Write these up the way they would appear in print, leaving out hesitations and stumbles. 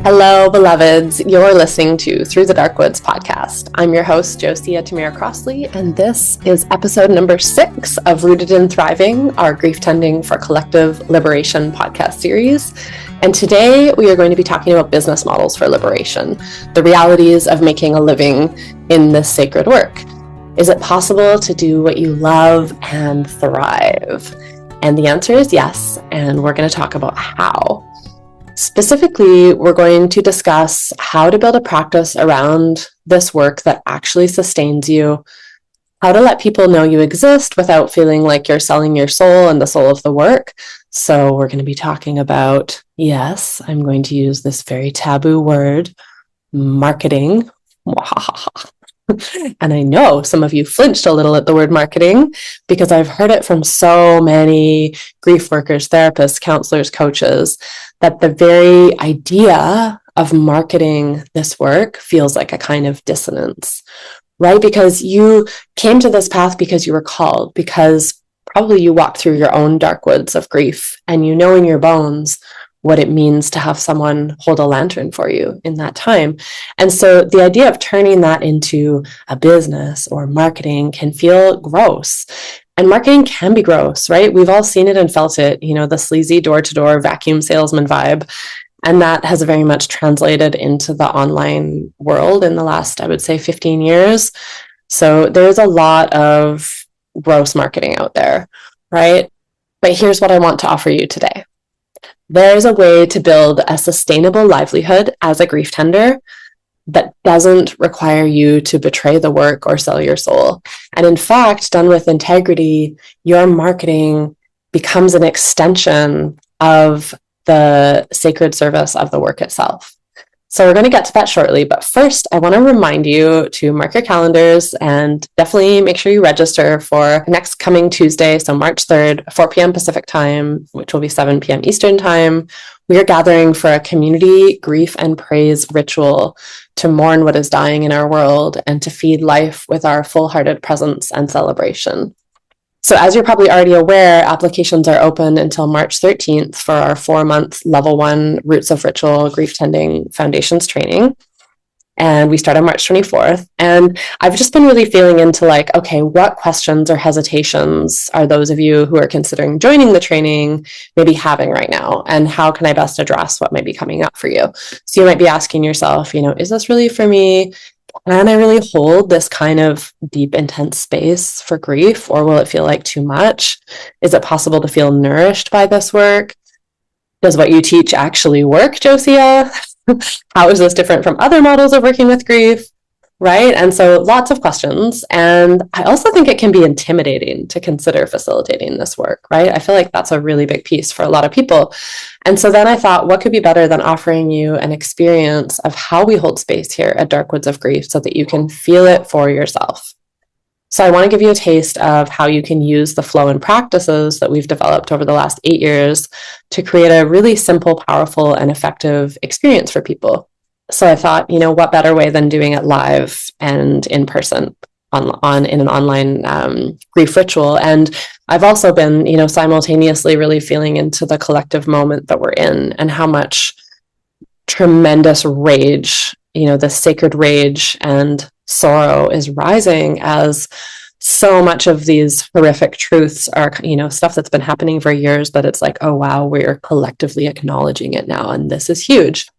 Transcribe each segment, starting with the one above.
Hello, beloveds. You're listening to Through the Dark Woods podcast. I'm your host, Josia Tamir Crossley, and this is episode number 6 of Rooted in Thriving, our Grief Tending for Collective Liberation podcast series. And today we are going to be talking about business models for liberation, the realities of making a living in this sacred work. Is it possible to do what you love and thrive? And the answer is yes, and we're going to talk about how. Specifically, we're going to discuss how to build a practice around this work that actually sustains you, how to let people know you exist without feeling like you're selling your soul and the soul of the work. So we're going to be talking about, yes, I'm going to use this very taboo word, marketing. And I know some of you flinched a little at the word marketing because I've heard it from so many grief workers, therapists, counselors, coaches, that the very idea of marketing this work feels like a kind of dissonance, right? Because you came to this path because you were called, because probably you walked through your own dark woods of grief and you know in your bones what it means to have someone hold a lantern for you in that time. And so the idea of turning that into a business or marketing can feel gross. And marketing can be gross, right? We've all seen it and felt it, the sleazy door-to-door vacuum salesman vibe. And that has very much translated into the online world in the last, I would say, 15 years. So there's a lot of gross marketing out there, right? But here's what I want to offer you today. There's a way to build a sustainable livelihood as a grief tender that doesn't require you to betray the work or sell your soul. And in fact, done with integrity, your marketing becomes an extension of the sacred service of the work itself. So we're going to get to that shortly. But first, I want to remind you to mark your calendars and definitely make sure you register for next coming Tuesday, so March 3rd, 4 p.m. Pacific time, which will be 7 p.m. Eastern time. We are gathering for a community grief and praise ritual to mourn what is dying in our world and to feed life with our full-hearted presence and celebration. So as you're probably already aware, applications are open until March 13th for our 4-month Level 1 Roots of Ritual Grief Tending Foundations training. And we start on March 24th. And I've just been really feeling into okay, what questions or hesitations are those of you who are considering joining the training maybe having right now? And how can I best address what might be coming up for you? So you might be asking yourself, is this really for me? Can I really hold this kind of deep, intense space for grief, or will it feel like too much? Is it possible to feel nourished by this work? Does what you teach actually work, Josia? How is this different from other models of working with grief? Right? And so lots of questions. And I also think it can be intimidating to consider facilitating this work, right? I feel like that's a really big piece for a lot of people. And so then I thought, what could be better than offering you an experience of how we hold space here at Dark Woods of Grief so that you can feel it for yourself. So I want to give you a taste of how you can use the flow and practices that we've developed over the last 8 years to create a really simple, powerful, and effective experience for people. So I thought, what better way than doing it live and in person in an online grief ritual. And I've also been, simultaneously really feeling into the collective moment that we're in and how much tremendous rage, the sacred rage and sorrow is rising as so much of these horrific truths are, stuff that's been happening for years, but it's like, oh, wow, we're collectively acknowledging it now. And this is huge.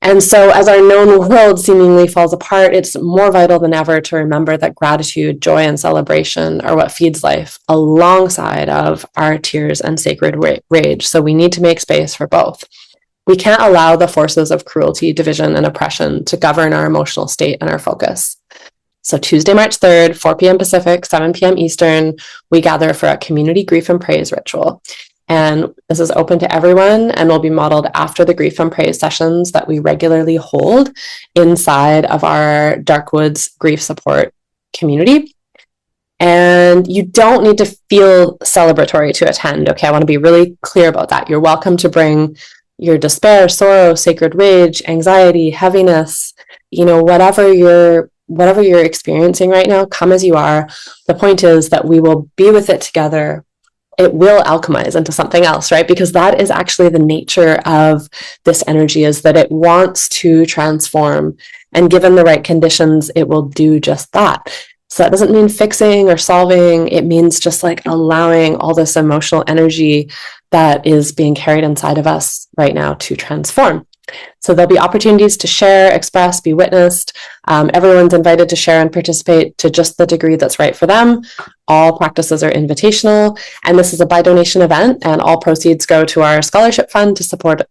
And so as our known world seemingly falls apart, it's more vital than ever to remember that gratitude, joy, and celebration are what feeds life alongside of our tears and sacred rage. So we need to make space for both. We can't allow the forces of cruelty, division, and oppression to govern our emotional state and our focus. So Tuesday, March 3rd, 4 p.m. Pacific, 7 p.m. Eastern, we gather for a community grief and praise ritual. And this is open to everyone and will be modeled after the grief and praise sessions that we regularly hold inside of our Dark Woods grief support community. And you don't need to feel celebratory to attend. Okay, I want to be really clear about that. You're welcome to bring your despair, sorrow, sacred rage, anxiety, heaviness, whatever you're experiencing right now, come as you are. The point is that we will be with it together, it will alchemize into something else, right? Because that is actually the nature of this energy, is that it wants to transform. And given the right conditions, it will do just that. So that doesn't mean fixing or solving. It means just like allowing all this emotional energy that is being carried inside of us right now to transform. So there'll be opportunities to share, express, be witnessed. Everyone's invited to share and participate to just the degree that's right for them. All practices are invitational, and this is a by donation event, and all proceeds go to our scholarship fund to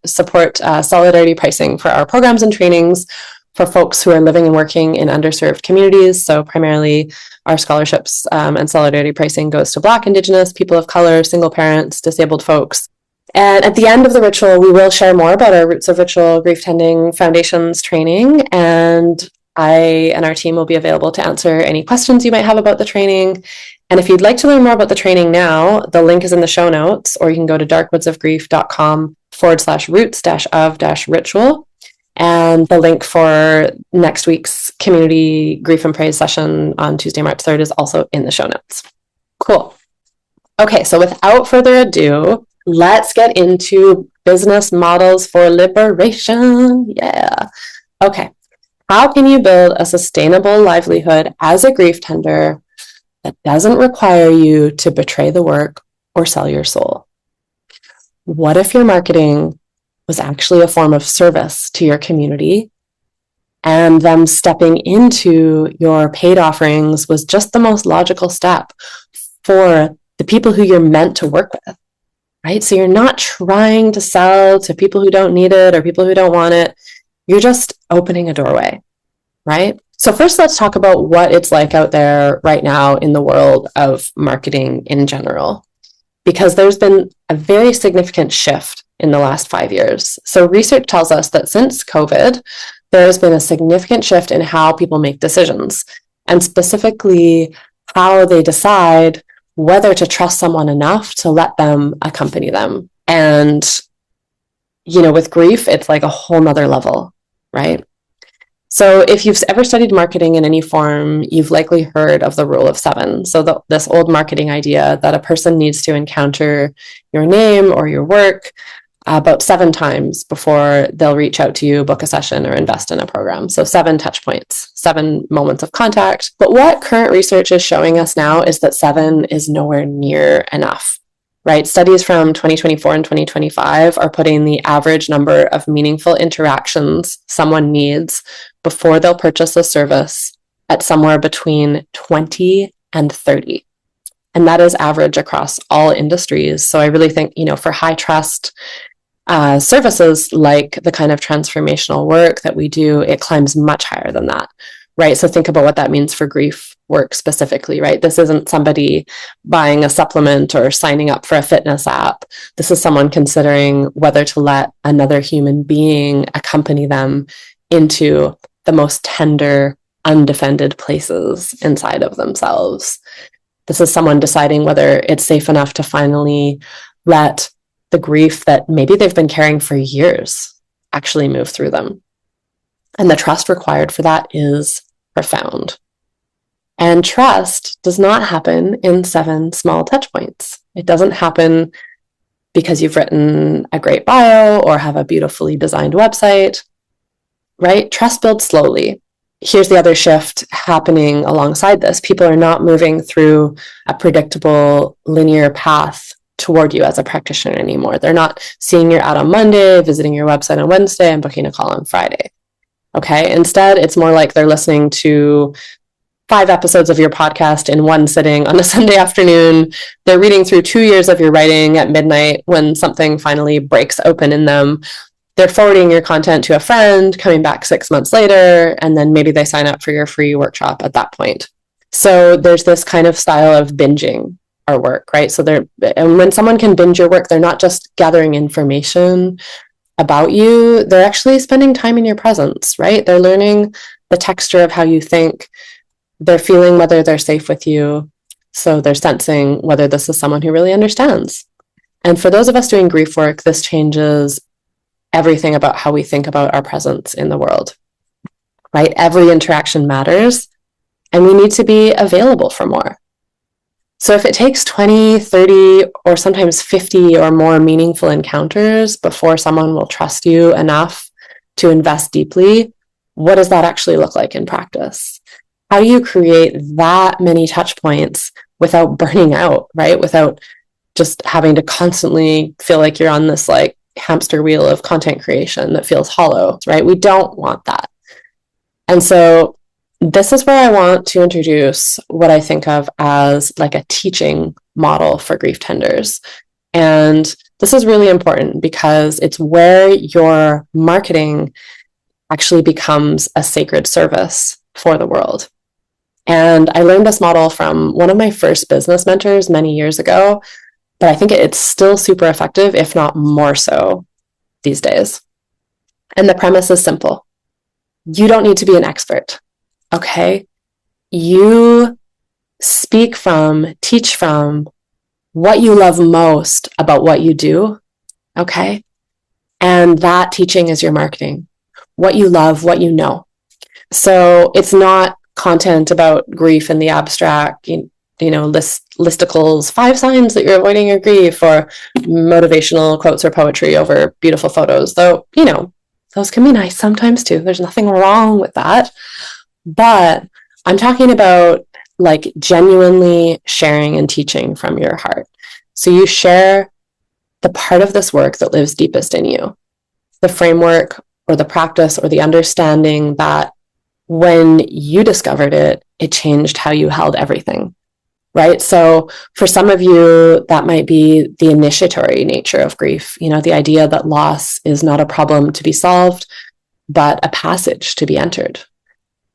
support solidarity pricing for our programs and trainings for folks who are living and working in underserved communities. So primarily our scholarships and solidarity pricing goes to Black, Indigenous, people of color, single parents, disabled folks. And at the end of the ritual, we will share more about our Roots of Ritual Grief Tending Foundations training. And I and our team will be available to answer any questions you might have about the training. And if you'd like to learn more about the training now, the link is in the show notes, or you can go to darkwoodsofgrief.com/roots-of-ritual. And the link for next week's community grief and praise session on Tuesday, March 3rd is also in the show notes. Cool. Okay, so without further ado, let's get into business models for liberation. Yeah. Okay. How can you build a sustainable livelihood as a grief tender that doesn't require you to betray the work or sell your soul? What if your marketing was actually a form of service to your community, and them stepping into your paid offerings was just the most logical step for the people who you're meant to work with, right? So you're not trying to sell to people who don't need it or people who don't want it. You're just opening a doorway, right? So first, let's talk about what it's like out there right now in the world of marketing in general, because there's been a very significant shift in the last 5 years. So research tells us that since COVID, there has been a significant shift in how people make decisions, and specifically how they decide whether to trust someone enough to let them accompany them. And, with grief, it's like a whole nother level, right? So if you've ever studied marketing in any form, you've likely heard of the rule of 7. So this old marketing idea that a person needs to encounter your name or your work about 7 times before they'll reach out to you, book a session, or invest in a program. So 7 touch points, 7 moments of contact. But what current research is showing us now is that 7 is nowhere near enough, right? Studies from 2024 and 2025 are putting the average number of meaningful interactions someone needs before they'll purchase a service at somewhere between 20 and 30. And that is average across all industries. So I really think, for high trust services like the kind of transformational work that we do, it climbs much higher than that, right? So think about what that means for grief work specifically, right? This isn't somebody buying a supplement or signing up for a fitness app. This is someone considering whether to let another human being accompany them into the most tender, undefended places inside of themselves. This is someone deciding whether it's safe enough to finally let the grief that maybe they've been carrying for years actually move through them. And the trust required for that is profound. And trust does not happen in 7 small touch points. It doesn't happen because you've written a great bio or have a beautifully designed website, right? Trust builds slowly. Here's the other shift happening alongside this. People are not moving through a predictable linear path toward you as a practitioner anymore. They're not seeing your ad on Monday, visiting your website on Wednesday, and booking a call on Friday. Okay. Instead, it's more like they're listening to 5 episodes of your podcast in one sitting on a Sunday afternoon. They're reading through 2 years of your writing at midnight when something finally breaks open in them. They're forwarding your content to a friend, coming back 6 months later, and then maybe they sign up for your free workshop at that point. So there's this kind of style of binging our work, right? And when someone can binge your work, they're not just gathering information about you, they're actually spending time in your presence, right? They're learning the texture of how you think. They're feeling whether they're safe with you. So they're sensing whether this is someone who really understands. And for those of us doing grief work, this changes everything about how we think about our presence in the world, right? Every interaction matters, and we need to be available for more. So if it takes 20, 30, or sometimes 50 or more meaningful encounters before someone will trust you enough to invest deeply, what does that actually look like in practice? How do you create that many touch points without burning out, right? Without just having to constantly feel like you're on this like hamster wheel of content creation that feels hollow, right? We don't want that. And so this is where I want to introduce what I think of as like a teaching model for grief tenders. And this is really important because it's where your marketing actually becomes a sacred service for the world. And I learned this model from one of my first business mentors many years ago, but I think it's still super effective, if not more so these days. And the premise is simple. You don't need to be an expert, okay? You speak from, teach from what you love most about what you do, okay? And that teaching is your marketing. What you love, what you know. So it's not content about grief in the abstract, listicles, 5 signs that you're avoiding your grief, or motivational quotes or poetry over beautiful photos, though, those can be nice sometimes too. There's nothing wrong with that. But I'm talking about like genuinely sharing and teaching from your heart. So you share the part of this work that lives deepest in you, the framework or the practice or the understanding that when you discovered it, it changed how you held everything, right? So for some of you, that might be the initiatory nature of grief, the idea that loss is not a problem to be solved, but a passage to be entered.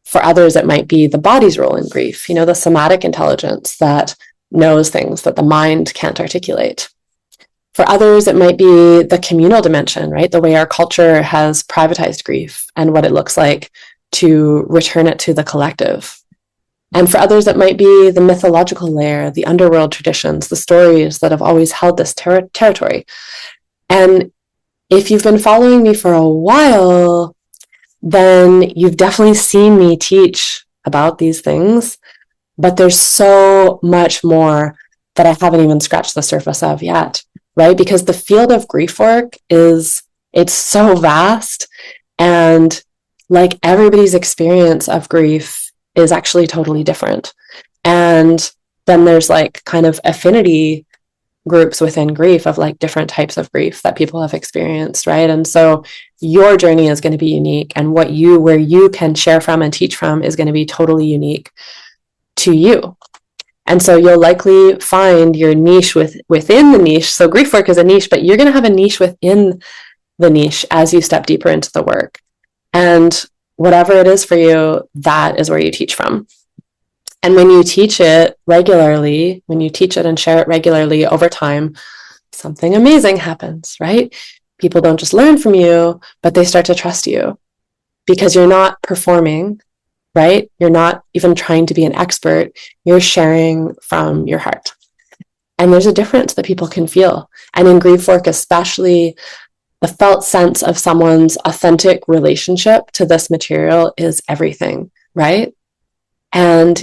For others, it might be the body's role in grief, the somatic intelligence that knows things that the mind can't articulate. For others, it might be the communal dimension, right? The way our culture has privatized grief and what it looks like to return it to the collective. And for others, it might be the mythological layer, the underworld traditions, the stories that have always held this territory. And if you've been following me for a while, then you've definitely seen me teach about these things, but there's so much more that I haven't even scratched the surface of yet, right? Because the field of grief work it's so vast, and like everybody's experience of grief is actually totally different. And then there's like kind of affinity groups within grief of like different types of grief that people have experienced, right? And so your journey is going to be unique, and where you can share from and teach from is going to be totally unique to you. And so you'll likely find your niche within the niche. So grief work is a niche, but you're going to have a niche within the niche as you step deeper into the work. And whatever it is for you, that is where you teach from. And when you teach it regularly, when you teach it and share it regularly over time, something amazing happens, right? People don't just learn from you, but they start to trust you because you're not performing, right? You're not even trying to be an expert. You're sharing from your heart. And there's a difference that people can feel. And in grief work, especially, the felt sense of someone's authentic relationship to this material is everything, right? And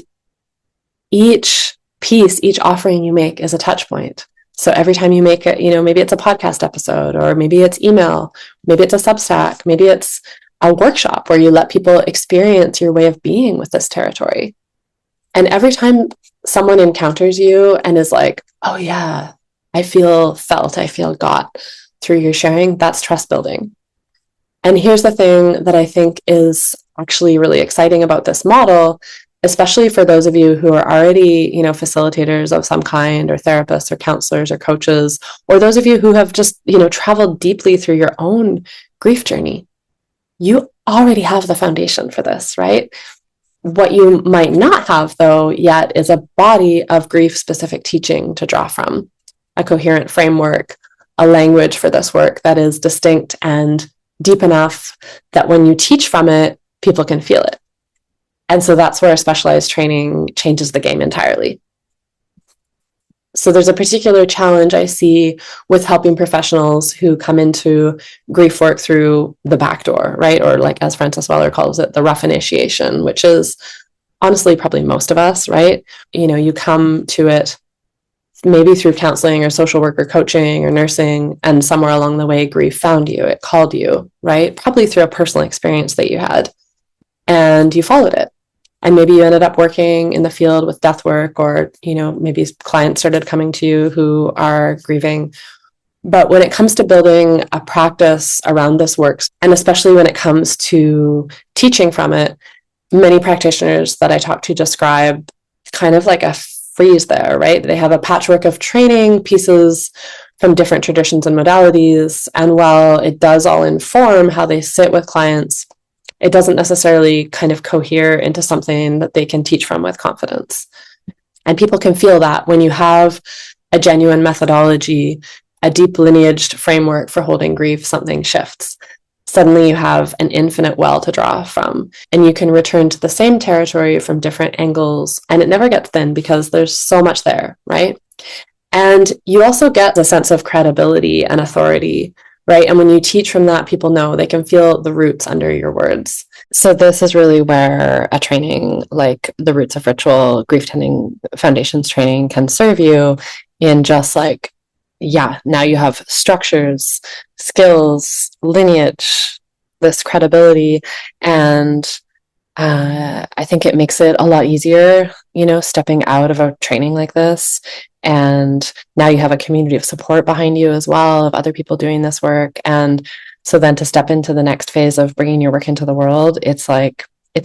each piece, each offering you make is a touch point. So every time you make it, maybe it's a podcast episode, or maybe it's email, maybe it's a Substack, maybe it's a workshop where you let people experience your way of being with this territory. And every time someone encounters you and is like, oh yeah, I feel felt, I feel got through your sharing, that's trust building. And here's the thing that I think is actually really exciting about this model, especially for those of you who are already, facilitators of some kind, or therapists or counselors or coaches, or those of you who have just, traveled deeply through your own grief journey. You already have the foundation for this, right? What you might not have, though, yet is a body of grief-specific teaching to draw from, a coherent framework, a language for this work that is distinct and deep enough that when you teach from it, people can feel it. And so that's where specialized training changes the game entirely. So there's a particular challenge I see with helping professionals who come into grief work through the back door, right? Or like, as Frances Weller calls it, the rough initiation, which is honestly probably most of us, right? You come to it maybe through counseling or social work or coaching or nursing, and somewhere along the way, grief found you, it called you, right? Probably through a personal experience that you had, and you followed it. And maybe you ended up working in the field with death work, or, maybe clients started coming to you who are grieving. But when it comes to building a practice around this work, and especially when it comes to teaching from it, many practitioners that I talk to describe kind of like a freeze there, right? They have a patchwork of training pieces from different traditions and modalities. And while it does all inform how they sit with clients, it doesn't necessarily kind of cohere into something that they can teach from with confidence. And people can feel that when you have a genuine methodology, a deep lineaged framework for holding grief, something shifts. Suddenly you have an infinite well to draw from, and you can return to the same territory from different angles, and it never gets thin because there's so much there, right? And you also get a sense of credibility and authority, right? And when you teach from that, people know they can feel the roots under your words. So this is really where a training like the Roots of Ritual Grief Tending Foundations training can serve you in just like, now you have structures, skills, lineage, this credibility, and I think it makes it a lot easier, stepping out of a training like this. And now you have a community of support behind you as well, of other people doing this work. And so then to step into the next phase of bringing your work into the world, it's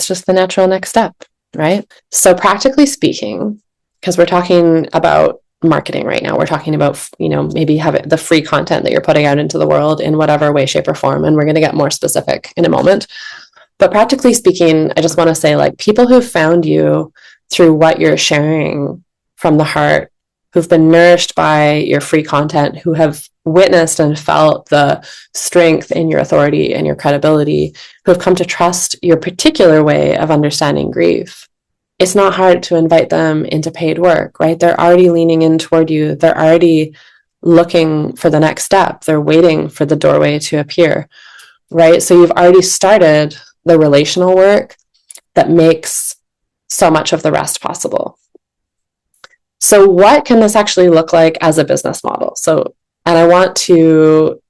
just the natural next step, right? So practically speaking, because we're talking about marketing right now, we're talking about, maybe have the free content that you're putting out into the world in whatever way, shape, or form. And we're going to get more specific in a moment. But practically speaking, I just want to say, like, people who've found you through what you're sharing from the heart, who've been nourished by your free content, who have witnessed and felt the strength in your authority and your credibility, who have come to trust your particular way of understanding grief. It's not hard to invite them into paid work, right? They're already leaning in toward you. They're already looking for the next step. They're waiting for the doorway to appear, right? So you've already started the relational work that makes so much of the rest possible. So what can this actually look like as a business model? And I want to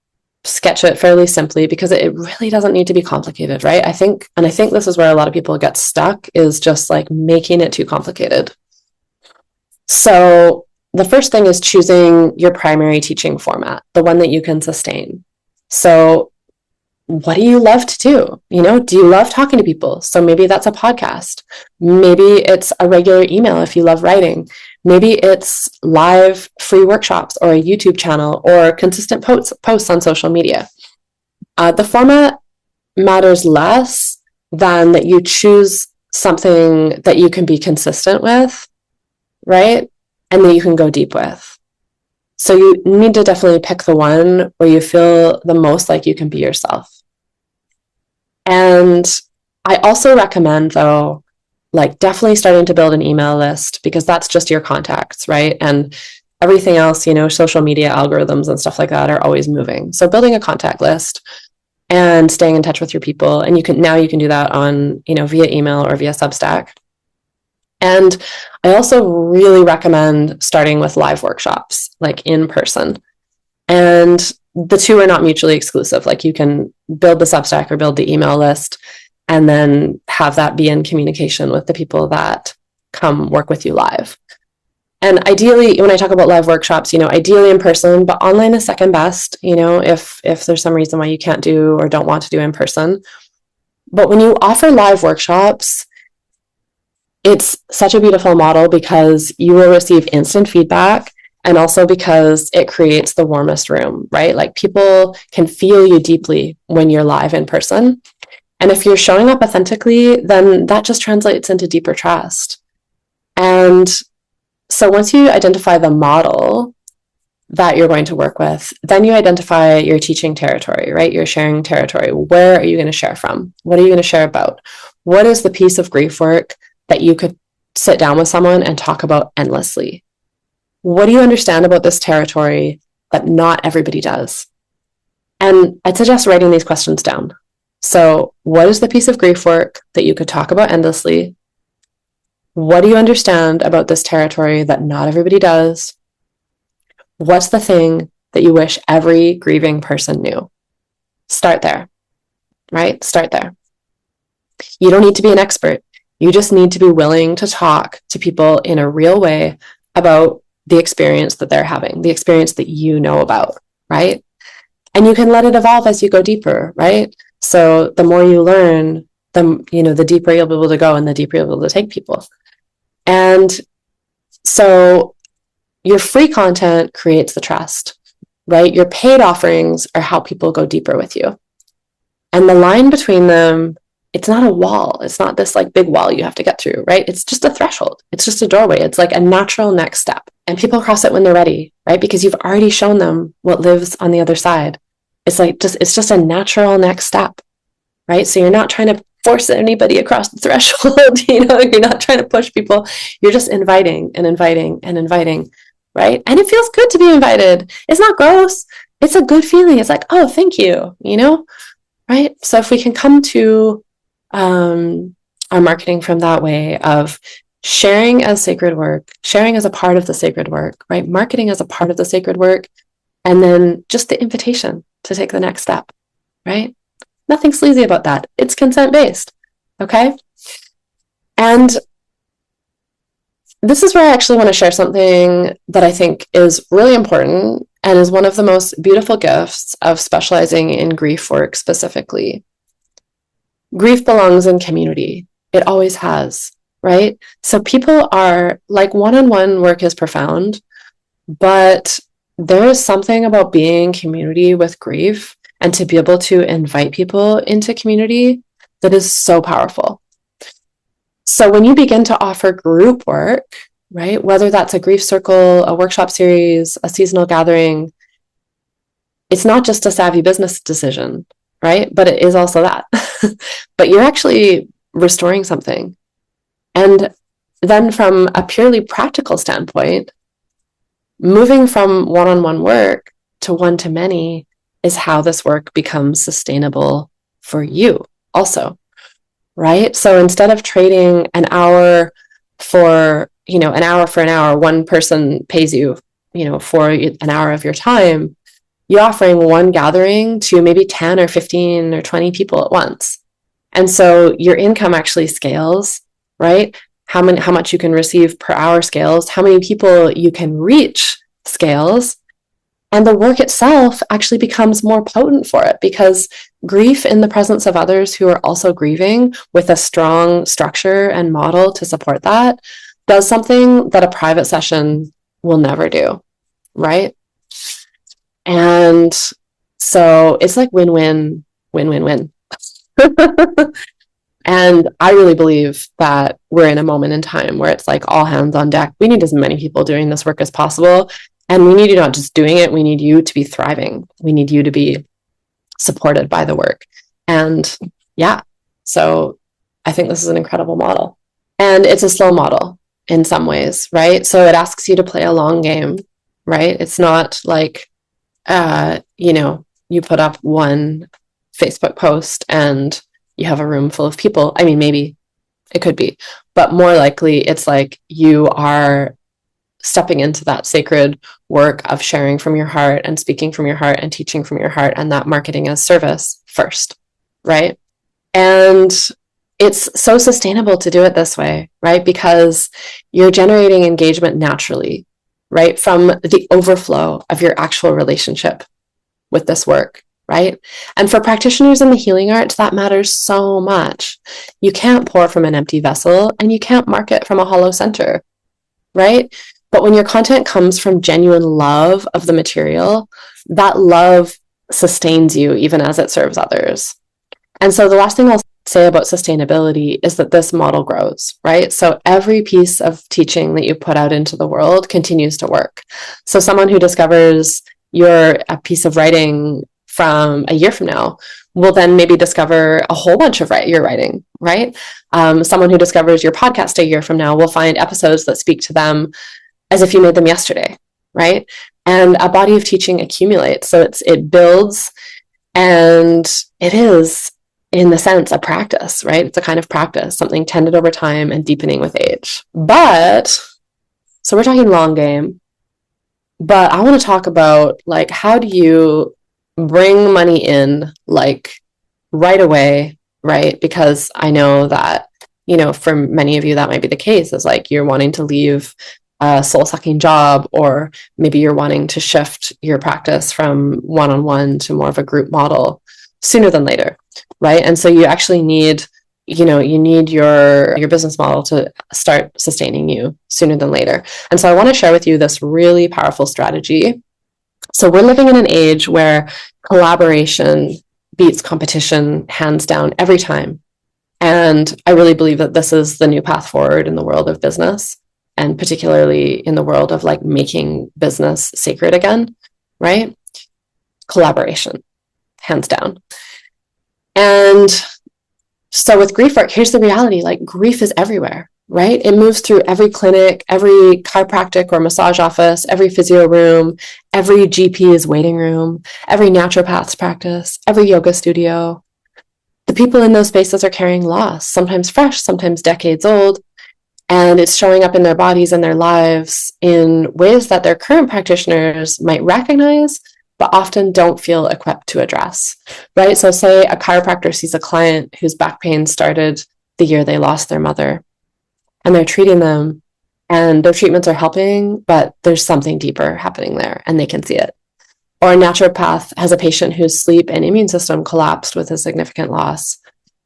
sketch it fairly simply because it really doesn't need to be complicated, right? I think this is where a lot of people get stuck, is just like making it too complicated. So the first thing is choosing your primary teaching format, the one that you can sustain. So what do you love to do? Do you love talking to people? So maybe that's a podcast. Maybe it's a regular email if you love writing. Maybe it's live free workshops or a YouTube channel or consistent posts on social media. The format matters less than that you choose something that you can be consistent with, right? And that you can go deep with. So you need to definitely pick the one where you feel the most like you can be yourself. And I also recommend, though, like definitely starting to build an email list, because that's just your contacts, right? And everything else, social media algorithms and stuff like that are always moving. So building a contact list and staying in touch with your people. And you can do that on, via email or via Substack. And I also really recommend starting with live workshops, like in person. And the two are not mutually exclusive. Like you can build the Substack or build the email list and then have that be in communication with the people that come work with you live. And ideally, when I talk about live workshops, ideally in person, but online is second best, if there's some reason why you can't do or don't want to do in person. But when you offer live workshops, it's such a beautiful model because you will receive instant feedback, and also because it creates the warmest room, right? Like people can feel you deeply when you're live in person. And if you're showing up authentically, then that just translates into deeper trust. And so once you identify the model that you're going to work with, then you identify your teaching territory, right? Your sharing territory. Where are you going to share from? What are you going to share about? What is the piece of grief work that you could sit down with someone and talk about endlessly? What do you understand about this territory that not everybody does? And I'd suggest writing these questions down. So what is the piece of grief work that you could talk about endlessly? What do you understand about this territory that not everybody does? What's the thing that you wish every grieving person knew? Start there, right? Start there. You don't need to be an expert. You just need to be willing to talk to people in a real way about the experience that they're having, the experience that you know about, right? And you can let it evolve as you go deeper, right? So the more you learn, the deeper you'll be able to go and the deeper you'll be able to take people. And so your free content creates the trust, right? Your paid offerings are how people go deeper with you. And the line between them, it's not a wall. It's not this like big wall you have to get through, right? It's just a threshold. It's just a doorway. It's like a natural next step. And people cross it when they're ready, right? Because you've already shown them what lives on the other side. It's just a natural next step, right? So you're not trying to force anybody across the threshold. You're not trying to push people. You're just inviting and inviting and inviting, right? And it feels good to be invited. It's not gross. It's a good feeling. It's like, oh, thank you, right? So if we can come to our marketing from that way of sharing as sacred work, sharing as a part of the sacred work, right? Marketing as a part of the sacred work, and then just the invitation to take the next step, right? Nothing sleazy about that. It's consent-based, okay? And this is where I actually want to share something that I think is really important and is one of the most beautiful gifts of specializing in grief work specifically. Grief belongs in community. It always has, right? So people are like one-on-one work is profound, but there is something about being in community with grief and to be able to invite people into community that is so powerful. So when you begin to offer group work, right, whether that's a grief circle, a workshop series, a seasonal gathering, it's not just a savvy business decision, right? But it is also that. But you're actually restoring something. And then from a purely practical standpoint, moving from one-on-one work to one-to-many is how this work becomes sustainable for you also, right? So instead of trading an hour for an hour, one person pays you, for an hour of your time, you're offering one gathering to maybe 10 or 15 or 20 people at once. And so your income actually scales, right? How much you can receive per hour scales, how many people you can reach scales, and the work itself actually becomes more potent for it because grief in the presence of others who are also grieving with a strong structure and model to support that does something that a private session will never do, right? And so it's like win-win, win-win-win. And I really believe that we're in a moment in time where it's like all hands on deck. We need as many people doing this work as possible. And we need you not just doing it, we need you to be thriving. We need you to be supported by the work. And yeah, so I think this is an incredible model. And it's a slow model in some ways, right? So it asks you to play a long game, right? It's not like, you put up one Facebook post and you have a room full of people. I mean, maybe it could be, but more likely it's like you are stepping into that sacred work of sharing from your heart and speaking from your heart and teaching from your heart, and that marketing as service first, right? And it's so sustainable to do it this way, right? Because you're generating engagement naturally, right? From the overflow of your actual relationship with this work, right? And for practitioners in the healing arts, that matters so much. You can't pour from an empty vessel and you can't market from a hollow center, right? But when your content comes from genuine love of the material, that love sustains you even as it serves others. And so the last thing I'll say about sustainability is that this model grows, right? So every piece of teaching that you put out into the world continues to work. So someone who discovers a piece of writing from a year from now will then maybe discover a whole bunch of your writing, right? Someone who discovers your podcast a year from now will find episodes that speak to them as if you made them yesterday, right? And a body of teaching accumulates. So it builds, and it is, in the sense, a practice, right? It's a kind of practice, something tended over time and deepening with age. So we're talking long game, But I want to talk about like, how do you bring money in like right away, right? Because I know that, for many of you, that might be the case, is like you're wanting to leave a soul sucking job, or maybe you're wanting to shift your practice from one-on-one to more of a group model sooner than later, right? And so you actually need, you need your business model to start sustaining you sooner than later. And so I want to share with you this really powerful strategy. So we're living in an age where collaboration beats competition hands down every time. And I really believe that this is the new path forward in the world of business, and particularly in the world of like making business sacred again, right? Collaboration, hands down. And so with grief work, here's the reality, like grief is everywhere, right? It moves through every clinic, every chiropractic or massage office, every physio room, every GP's waiting room, every naturopath's practice, every yoga studio. The people in those spaces are carrying loss, sometimes fresh, sometimes decades old, and it's showing up in their bodies and their lives in ways that their current practitioners might recognize, but often don't feel equipped to address, right? So say a chiropractor sees a client whose back pain started the year they lost their mother, and they're treating them, and their treatments are helping, but there's something deeper happening there, and they can see it. Or a naturopath has a patient whose sleep and immune system collapsed with a significant loss.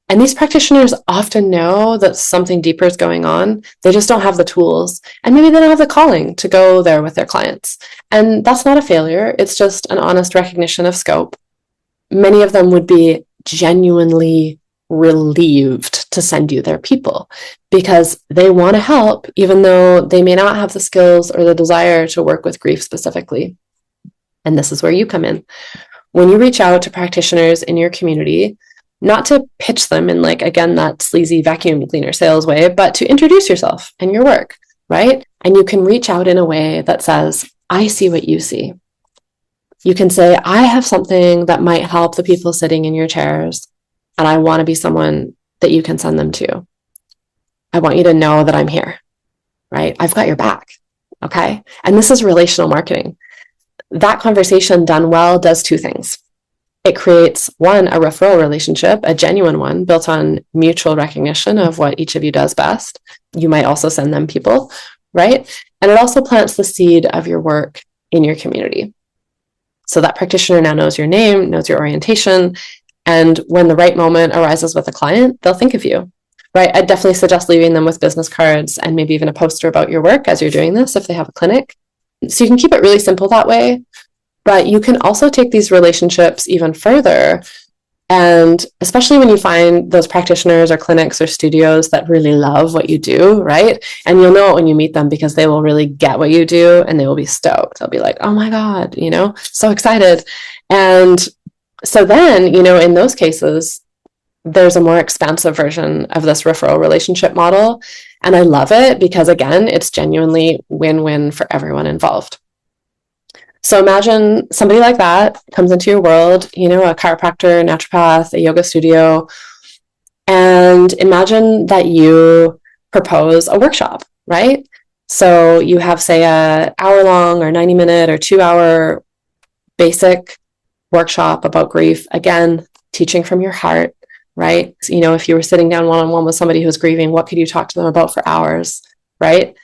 And these practitioners often know that something deeper is going on. They just don't have the tools. And maybe they don't have the calling to go there with their clients. And that's not a failure. It's just an honest recognition of scope. Many of them would be genuinely relieved to send you their people because they want to help, even though they may not have the skills or the desire to work with grief specifically. And this is where you come in. When you reach out to practitioners in your community, not to pitch them in like, again, that sleazy vacuum cleaner sales way, but to introduce yourself and your work, right? And you can reach out in a way that says, I see what you see. You can say, I have something that might help the people sitting in your chairs, and I want to be someone that you can send them to. I want you to know that I'm here, right? I've got your back, okay? And this is relational marketing. That conversation done well does two things. It creates, one, a referral relationship, a genuine one, built on mutual recognition of what each of you does best. You might also send them people, right? And it also plants the seed of your work in your community. So that practitioner now knows your name, knows your orientation, and when the right moment arises with a client, they'll think of you, right? I'd definitely suggest leaving them with business cards and maybe even a poster about your work as you're doing this if they have a clinic. So you can keep it really simple that way. But you can also take these relationships even further. And especially when you find those practitioners or clinics or studios that really love what you do, right? And you'll know it when you meet them because they will really get what you do and they will be stoked. They'll be like, oh my God, so excited. And so then, in those cases, there's a more expansive version of this referral relationship model. And I love it because, again, it's genuinely win-win for everyone involved. So imagine somebody like that comes into your world, a chiropractor, naturopath, a yoga studio, and imagine that you propose a workshop, right? So you have, say, a hour-long or 90-minute or 2-hour basic workshop about grief. Again, teaching from your heart, right? So, if you were sitting down one-on-one with somebody who's grieving, what could you talk to them about for hours, right?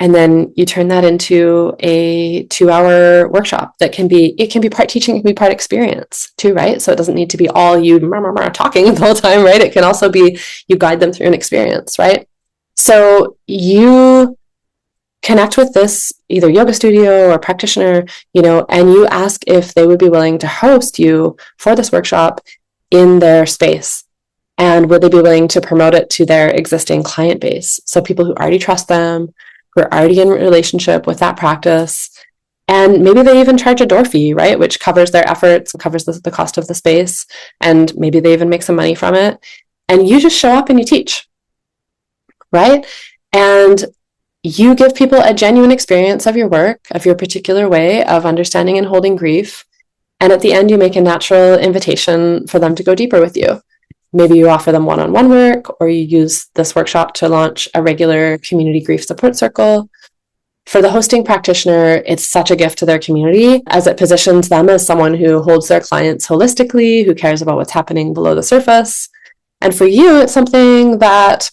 And then you turn that into a 2-hour workshop it can be part teaching, it can be part experience too, right? So it doesn't need to be all you talking the whole time, right? It can also be you guide them through an experience, right? So you connect with this either yoga studio or practitioner, and you ask if they would be willing to host you for this workshop in their space. And would they be willing to promote it to their existing client base? So people who already trust them, who are already in relationship with that practice, and maybe they even charge a door fee, right, which covers their efforts, covers the cost of the space, and maybe they even make some money from it. And you just show up and you teach, right? And you give people a genuine experience of your work, of your particular way of understanding and holding grief. And at the end, you make a natural invitation for them to go deeper with you. Maybe you offer them one-on-one work, or you use this workshop to launch a regular community grief support circle. For the hosting practitioner, it's such a gift to their community as it positions them as someone who holds their clients holistically, who cares about what's happening below the surface. And for you, it's something that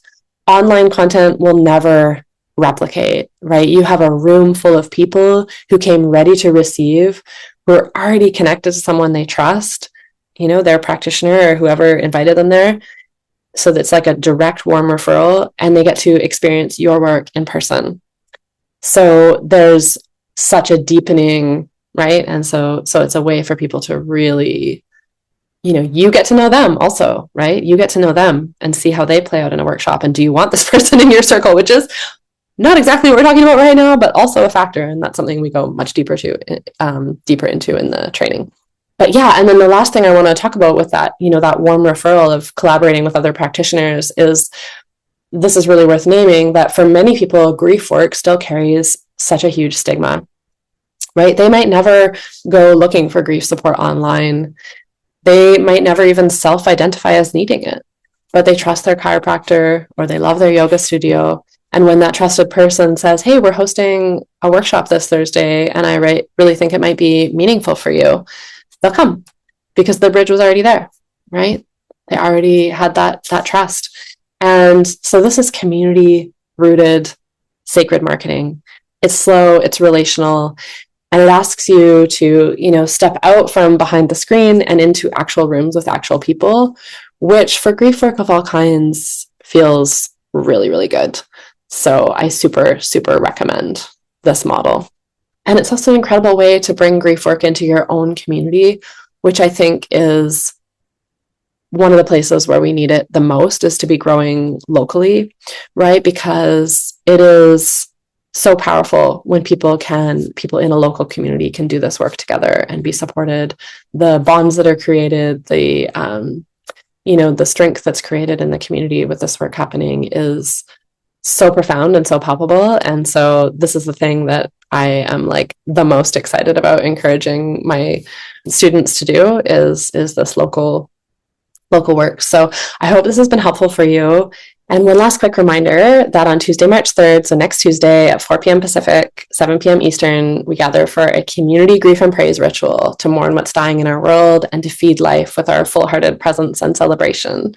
online content will never replicate, right? You have a room full of people who came ready to receive, who are already connected to someone they trust, their practitioner or whoever invited them there. So that's like a direct, warm referral, and they get to experience your work in person. So there's such a deepening, right? And so it's a way for people to really, you get to know them also, right? You get to know them and see how they play out in a workshop. And do you want this person in your circle, which is not exactly what we're talking about right now, but also a factor. And that's something we go much deeper into in the training. But yeah, and then the last thing I want to talk about with that, that warm referral of collaborating with other practitioners is, this is really worth naming, that for many people, grief work still carries such a huge stigma, right? They might never go looking for grief support online. They might never even self-identify as needing it, but they trust their chiropractor or they love their yoga studio. And when that trusted person says, hey, we're hosting a workshop this Thursday, and I really think it might be meaningful for you, they'll come because the bridge was already there, right? They already had that trust. And so this is community-rooted sacred marketing. It's slow, it's relational, and it asks you to, step out from behind the screen and into actual rooms with actual people, which for grief work of all kinds feels really, really good. So I super, super recommend this model. And it's also an incredible way to bring grief work into your own community, which I think is one of the places where we need it the most, is to be growing locally, right? Because it is so powerful when people in a local community can do this work together and be supported. The bonds that are created, the strength that's created in the community with this work happening is so profound and so palpable. And so this is the thing that I am like the most excited about encouraging my students to do is this local work. So I hope this has been helpful for you. And one last quick reminder that on Tuesday, March 3rd, so next Tuesday at 4 p.m. Pacific, 7 p.m. Eastern, we gather for a community grief and praise ritual to mourn what's dying in our world and to feed life with our full-hearted presence and celebration.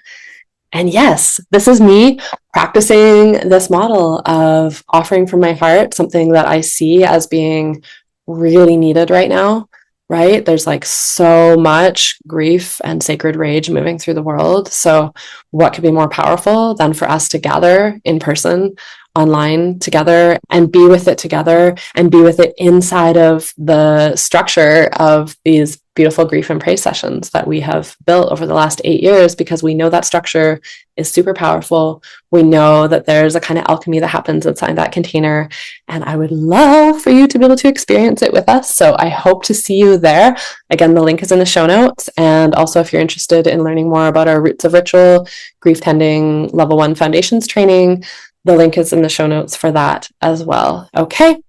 And yes, this is me practicing this model of offering from my heart, something that I see as being really needed right now, right? There's like so much grief and sacred rage moving through the world. So what could be more powerful than for us to gather in person, online together, and be with it together, and be with it inside of the structure of these beautiful grief and praise sessions that we have built over the last 8 years, because we know that structure is super powerful. We know that there's a kind of alchemy that happens inside that container, and I would love for you to be able to experience it with us. So I hope to see you there. Again, the link is in the show notes. And also, if you're interested in learning more about our Roots of Ritual Grief Tending Level 1 Foundations training, the link is in the show notes for that as well. Okay.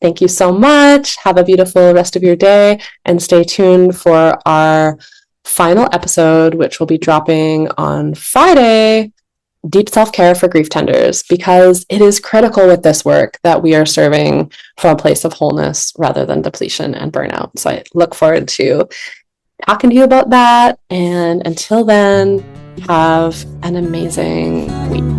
Thank you so much. Have a beautiful rest of your day, and stay tuned for our final episode, which will be dropping on Friday, Deep Self-Care for Grief Tenders, because it is critical with this work that we are serving from a place of wholeness rather than depletion and burnout. So I look forward to talking to you about that. And until then, have an amazing week.